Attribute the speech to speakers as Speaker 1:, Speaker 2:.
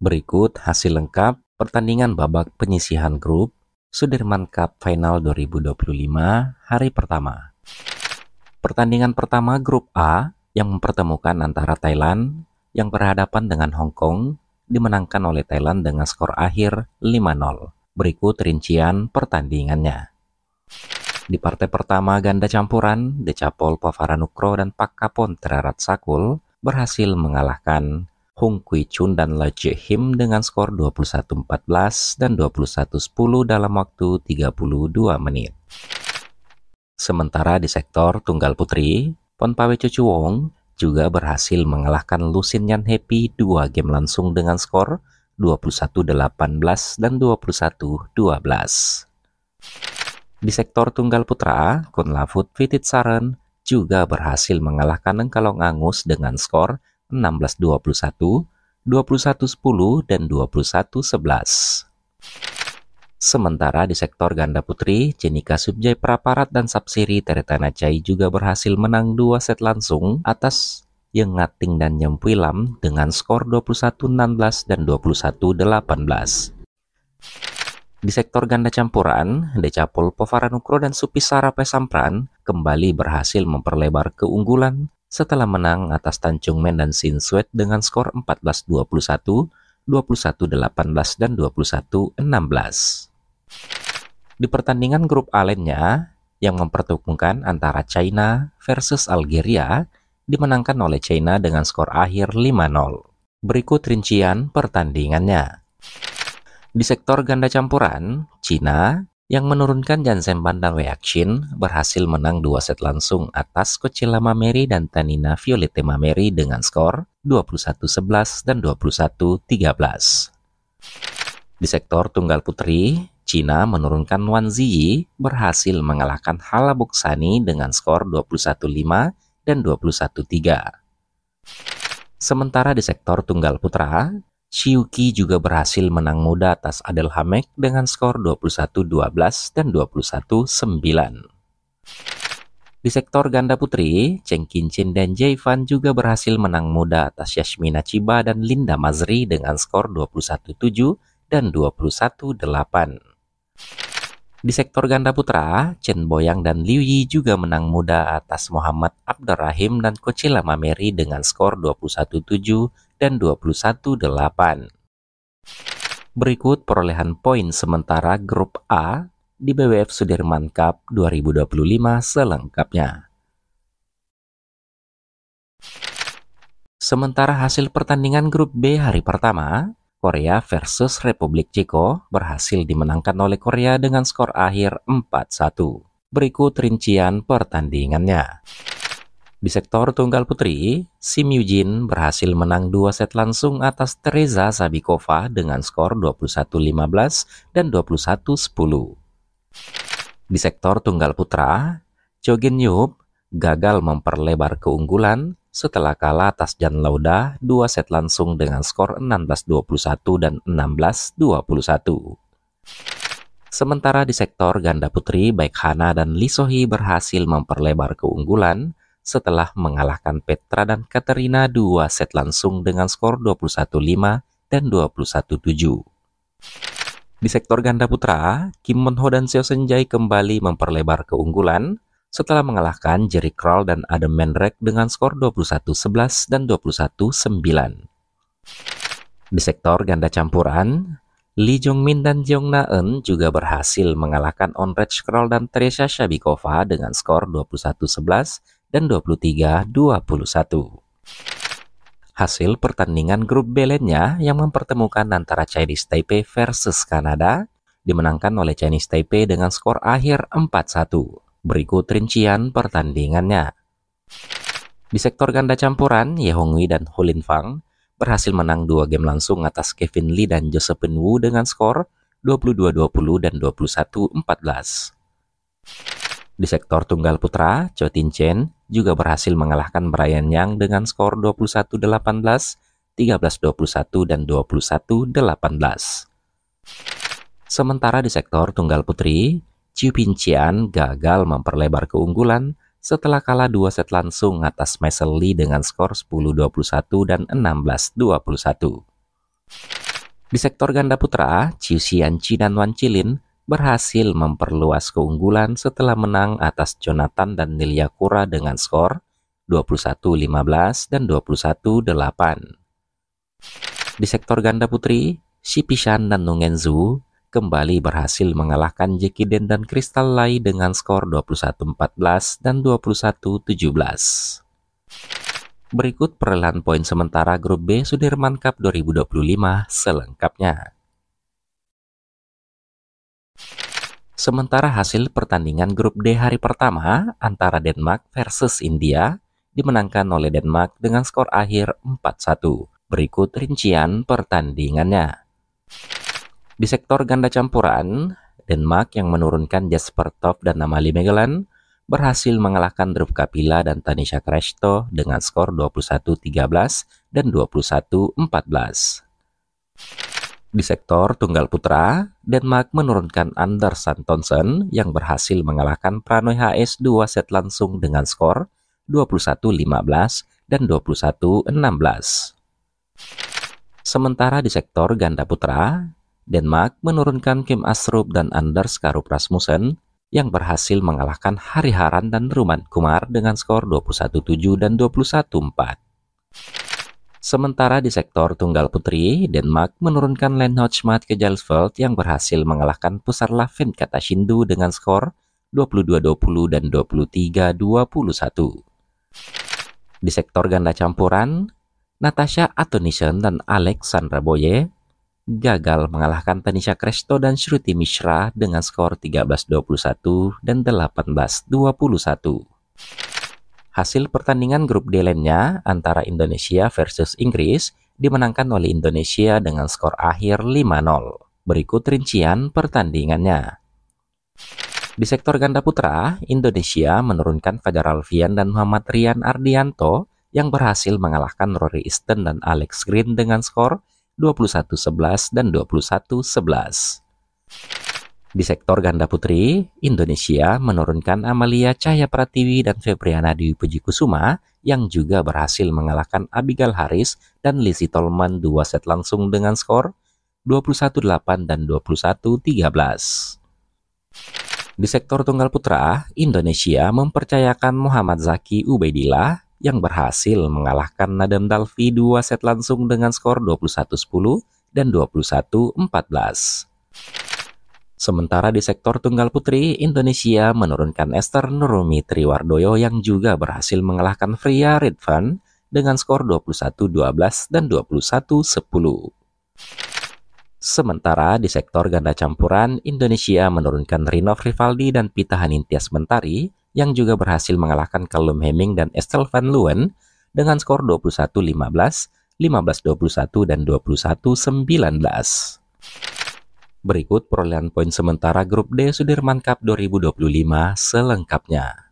Speaker 1: Berikut hasil lengkap pertandingan babak penyisihan grup Sudirman Cup Final 2025 hari pertama. Pertandingan pertama grup A yang mempertemukan antara Thailand yang berhadapan dengan Hong Kong dimenangkan oleh Thailand dengan skor akhir 5-0. Berikut rincian pertandingannya. Di partai pertama ganda campuran, Decapol Pavaranukroh dan Pakkapon Therarat-Sakul berhasil mengalahkan Hung Kui Chun dan Le Je Him dengan skor 21-14 dan 21-10 dalam waktu 32 menit. Sementara di sektor tunggal putri, Ponpawe Chuchuwong juga berhasil mengalahkan Lusin Yan Happy 2 game langsung dengan skor 21-18 dan 21-12. Di sektor tunggal putra, Kunlavut Vititsaren juga berhasil mengalahkan Engkalong Angus dengan skor 16-21, 21-10, dan 21-11. Sementara di sektor ganda putri, Jenika Subjay Praparat dan Sapsiri Teretanachai juga berhasil menang 2 set langsung atas Yeung Ngating dan Nyempui Lam dengan skor 21-16 dan 21-18. Di sektor ganda campuran, Decapol Pavaranukroh dan Supisara Pesampran kembali berhasil memperlebar keunggulan setelah menang atas Tan Chung Men dan Sin Suet dengan skor 14-21, 21-18, dan 21-16. Di pertandingan grup A lainnya, yang mempertemukan antara China versus Algeria, dimenangkan oleh China dengan skor akhir 5-0. Berikut rincian pertandingannya. Di sektor ganda campuran, Cina yang menurunkan Jansen Bandar Reaction berhasil menang 2 set langsung atas Kochila Mameri dan Tanina Violette Mameri dengan skor 21-11 dan 21-13. Di sektor tunggal putri, Cina menurunkan Wan Ziyi berhasil mengalahkan Hala Buksani dengan skor 21-5 dan 21-3. Sementara di sektor tunggal putra, Shiuki juga berhasil menang muda atas Adel Hamek dengan skor 21-12 dan 21-9. Di sektor ganda putri, Cheng Kin-chin dan Jay Fan juga berhasil menang muda atas Yasmina Chiba dan Linda Mazri dengan skor 21-7 dan 21-8. Di sektor ganda putra, Chen Boyang dan Liu Yi juga menang muda atas Muhammad Abdurrahim dan Kochila Mameri dengan skor 21-7 dan 21-8. Berikut perolehan poin sementara grup A di BWF Sudirman Cup 2025 selengkapnya. Sementara hasil pertandingan grup B hari pertama, Korea versus Republik Ceko berhasil dimenangkan oleh Korea dengan skor akhir 4-1. Berikut rincian pertandingannya. Di sektor tunggal putri, Sim Yujin berhasil menang 2 set langsung atas Teresa Sabikova dengan skor 21-15 dan 21-10. Di sektor tunggal putra, Cho Gin Yup gagal memperlebar keunggulan setelah kalah atas Jan Lauda 2 set langsung dengan skor 16-21 dan 16-21. Sementara di sektor ganda putri, baik Hana dan Lee So-hee berhasil memperlebar keunggulan setelah mengalahkan Petra dan Katerina 2 set langsung dengan skor 21-5 dan 21-7. Di sektor ganda putra, Kim Mon-ho dan Seo Seung-jae kembali memperlebar keunggulan setelah mengalahkan Jerry Kral dan Adam Menrek dengan skor 21-11 dan 21-9. Di sektor ganda campuran, Lee Jong-min dan Jeong Na-eun juga berhasil mengalahkan Onraj Kral dan Teresa Sabikova dengan skor 21-11 dan 23-21. Hasil pertandingan grup B lainnya yang mempertemukan antara Chinese Taipei versus Kanada dimenangkan oleh Chinese Taipei dengan skor akhir 4-1. Berikut rincian pertandingannya. Di sektor ganda campuran, Ye Hongwei dan Ho Lin Fang berhasil menang 2 game langsung atas Kevin Lee dan Josephine Wu dengan skor 22-20 dan 21-14. Di sektor tunggal putra, Cho Tin Chen juga berhasil mengalahkan Brian Yang dengan skor 21-18, 13-21, dan 21-18. Sementara di sektor tunggal putri, Chiu Pin Chian gagal memperlebar keunggulan setelah kalah 2 set langsung atas Maisel Lee dengan skor 10-21 dan 16-21. Di sektor ganda putra, Chiu Xianqi dan Wan Chilin berhasil memperluas keunggulan setelah menang atas Jonathan dan Nelia Kura dengan skor 21-15 dan 21-8. Di sektor ganda putri, Xi Pishan dan Nungen Zhu kembali berhasil mengalahkan Jackie Den dan Crystal Lai dengan skor 21-14 dan 21-17. Berikut perolehan poin sementara grup B Sudirman Cup 2025 selengkapnya. Sementara hasil pertandingan grup D hari pertama antara Denmark versus India dimenangkan oleh Denmark dengan skor akhir 4-1. Berikut rincian pertandingannya. Di sektor ganda campuran, Denmark yang menurunkan Jesper Toft dan Amalie Megeland berhasil mengalahkan Dhruv Kapila dan Tanisha Kresto dengan skor 21-13 dan 21-14. Di sektor tunggal putra, Denmark menurunkan Anders Antonsen yang berhasil mengalahkan Pranoy HS 2 set langsung dengan skor 21-15 dan 21-16. Sementara di sektor ganda putra, Denmark menurunkan Kim Astrup dan Anders Karup Rasmussen yang berhasil mengalahkan Hari Haran dan Ruman Kumar dengan skor 21-7 dan 21-4. Sementara di sektor tunggal putri, Denmark menurunkan Len Hochmat ke Jalsveld yang berhasil mengalahkan Pusarla Venkatashindu dengan skor 22-20 dan 23-21. Di sektor ganda campuran, Natasha Atonissen dan Alexandra Boye gagal mengalahkan Tanisha Kresto dan Shruti Mishra dengan skor 13-21 dan 18-21. Hasil pertandingan grup D lainnya antara Indonesia versus Inggris dimenangkan oleh Indonesia dengan skor akhir 5-0. Berikut rincian pertandingannya. Di sektor ganda putra, Indonesia menurunkan Fajar Alfian dan Muhammad Rian Ardianto yang berhasil mengalahkan Rory Easton dan Alex Green dengan skor 21-11 dan 21-11. Di sektor ganda putri, Indonesia menurunkan Amalia Cahya Pratiwi dan Febriana Dewi Puji Kusuma yang juga berhasil mengalahkan Abigail Haris dan Lizzie Tolman 2 set langsung dengan skor 21-8 dan 21-13. Di sektor tunggal putra, Indonesia mempercayakan Muhammad Zaki Ubaidillah yang berhasil mengalahkan Nadam Dalvi 2 set langsung dengan skor 21-10 dan 21-14. Sementara di sektor tunggal putri, Indonesia menurunkan Esther Nurumi Triwardoyo yang juga berhasil mengalahkan Fria Ridvan dengan skor 21-12 dan 21-10. Sementara di sektor ganda campuran, Indonesia menurunkan Rinov Rivaldi dan Pita Hanintias Mentari yang juga berhasil mengalahkan Callum Hemming dan Estelle Van Leeuwen dengan skor 21-15, 15-21, dan 21-19. Berikut perolehan poin sementara grup D Sudirman Cup 2025 selengkapnya.